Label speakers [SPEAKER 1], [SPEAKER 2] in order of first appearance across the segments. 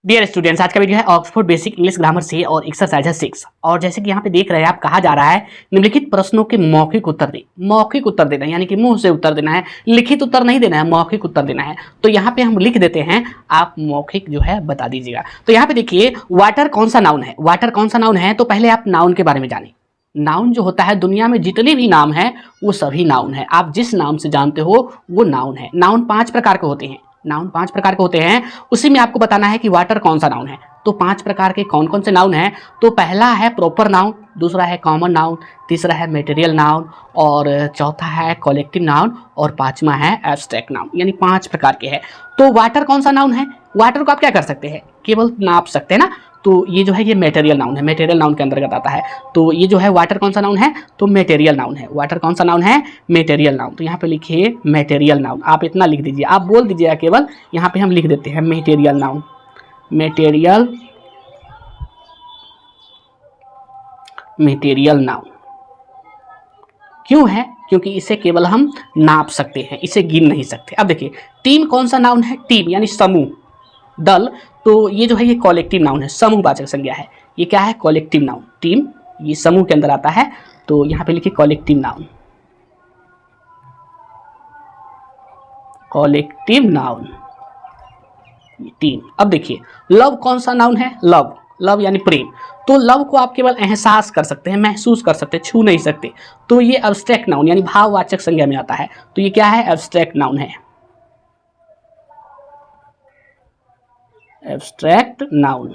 [SPEAKER 1] Dear students, आज का video है ऑक्सफोर्ड बेसिक इंग्लिश ग्रामर से और एक्सरसाइज है 6। और जैसे कि यहाँ पे देख रहे हैं आप, कहा जा रहा है निम्नलिखित प्रश्नों के मौखिक उत्तर दें। मौखिक उत्तर देना है यानी कि मुंह से उत्तर देना है, लिखित उत्तर नहीं देना है, मौखिक उत्तर देना है। तो यहाँ पे हम लिख देते हैं, आप मौखिक जो है बता दीजिएगा। तो यहाँ पे देखिए, वाटर कौन सा नाउन है। वाटर कौन सा नाउन है, तो पहले आप नाउन के बारे में जानें। नाउन जो होता है, दुनिया में जितने भी नाम है वो सभी नाउन है। आप जिस नाम से जानते हो वो नाउन है। नाउन 5 प्रकार के होते हैं। नाउन 5 प्रकार के होते हैं, उसी में आपको बताना है कि वाटर कौन सा नाउन है। तो 5 प्रकार के कौन कौन से नाउन हैं, तो पहला है प्रॉपर नाउन, दूसरा है कॉमन नाउन, तीसरा है मटेरियल नाउन, और चौथा है कलेक्टिव नाउन, और पांचवा है एब्स्ट्रैक्ट नाउन। यानी 5 प्रकार के हैं। तो वाटर कौन सा नाउन है, वाटर को आप क्या कर सकते हैं, केवल नाप सकते हैं ना। तो ये जो है ये मटेरियल नाउन है, मटेरियल नाउन के अंतर्गत आता है। तो ये जो है वाटर कौन सा नाउन है, तो मटेरियल नाउन है। वाटर कौन सा नाउन है, मटेरियल नाउन। तो यहाँ पे लिखिए मटेरियल नाउन, आप इतना लिख दीजिए, आप बोल दीजिएगा केवल। यहाँ पे हम लिख देते हैं मटेरियल नाउन। मटेरियल नाउन क्यों है, क्योंकि इसे केवल हम नाप सकते हैं, इसे गिन नहीं सकते। अब देखिए, टीम कौन सा नाउन है, टीम यानी समूह, दल। तो ये जो है ये कलेक्टिव नाउन है, समूहवाचक संज्ञा है। ये क्या है, कलेक्टिव नाउन। टीम ये समूह के अंदर आता है। तो यहाँ पे लिखिए collective noun, collective noun team. अब देखिए, लव कौन सा नाउन है, लव, लव यानी प्रेम। तो लव को आप केवल एहसास कर सकते हैं, महसूस कर सकते हैं, छू नहीं सकते। तो ये एब्स्ट्रैक्ट नाउन यानी भाववाचक संज्ञा में आता है। तो ये क्या है, एब्स्ट्रैक्ट नाउन है, एब्स्ट्रैक्ट नाउन।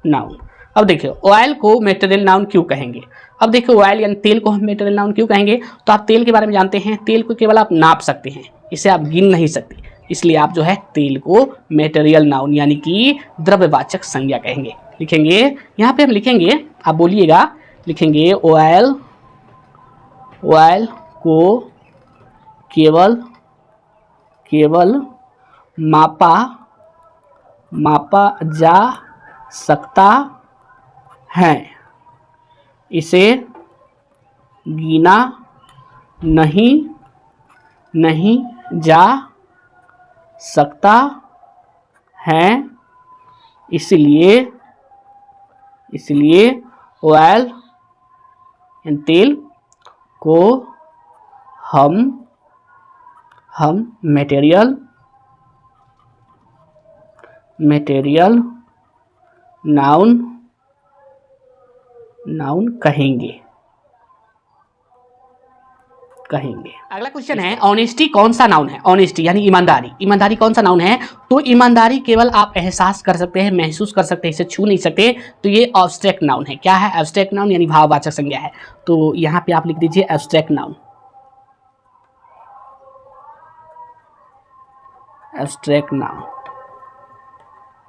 [SPEAKER 1] नाउन। अब देखिए, ऑयल को मटेरियल नाउन क्यों कहेंगे। अब देखिए, ऑयल यानी तेल को हम मटेरियल नाउन क्यों कहेंगे, तो आप तेल के बारे में जानते हैं। तेल को केवल आप नाप सकते हैं, इसे आप गिन नहीं सकते, इसलिए आप जो है तेल को मटेरियल नाउन यानी कि द्रव्यवाचक संज्ञा कहेंगे। लिखेंगे, यहाँ पे हम लिखेंगे, आप बोलिएगा, लिखेंगे ऑयल, ऑयल को केवल मापा जा सकता है, इसे गिना नहीं जा सकता है। इसलिए ऑयल तेल को हम मटेरियल नाउन कहेंगे। अगला क्वेश्चन है, ऑनेस्टी कौन सा नाउन है। ऑनेस्टी यानी ईमानदारी, ईमानदारी कौन सा नाउन है, तो ईमानदारी केवल आप एहसास कर सकते हैं, महसूस कर सकते हैं, इसे छू नहीं सकते। तो ये एब्स्ट्रैक्ट नाउन है। क्या है, एब्स्ट्रैक्ट नाउन यानी भाववाचक संज्ञा है। तो यहाँ पे आप लिख दीजिए abstract noun, abstract noun,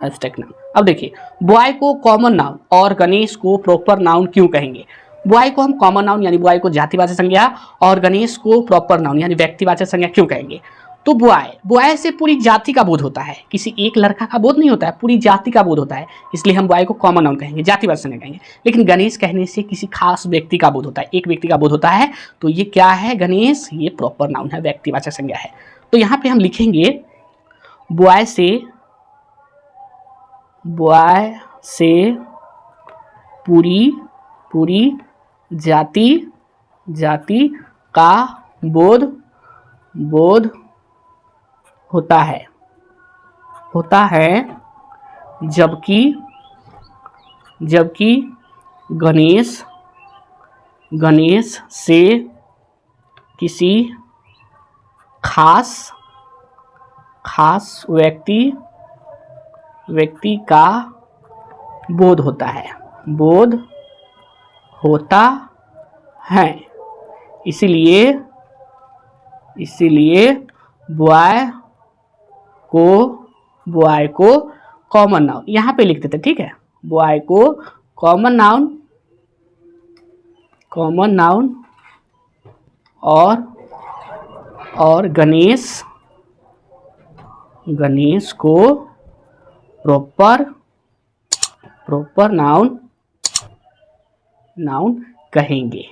[SPEAKER 1] abstract noun. अब देखिए, बॉय को कॉमन नाउन और गणेश को प्रॉपर नाउन क्यों कहेंगे। बॉय को हम कॉमन नाउन यानी बॉय को जातिवाचक संज्ञा, और गणेश को प्रॉपर नाउन यानी व्यक्तिवाचक संज्ञा क्यों कहेंगे। तो बॉय से पूरी जाति का बोध होता है, किसी एक लड़का का बोध नहीं होता है, पूरी जाति का बोध होता है, इसलिए हम बॉय को कॉमन नाउन कहेंगे, जातिवाचक संज्ञा कहेंगे। लेकिन गणेश कहने से किसी खास व्यक्ति का बोध होता है, एक व्यक्ति का बोध होता है। तो ये क्या है, गणेश, ये प्रॉपर नाउन है, व्यक्तिवाचक संज्ञा है। तो यहाँ पे हम लिखेंगे बॉय से पूरी जाति का बोध होता है, जबकि गणेश से किसी खास व्यक्ति का बोध होता है। इसलिए बॉय को कॉमन नाउन यहाँ पे लिख देते, ठीक है। बॉय को कॉमन नाउन और गणेश को प्रॉपर नाउन कहेंगे।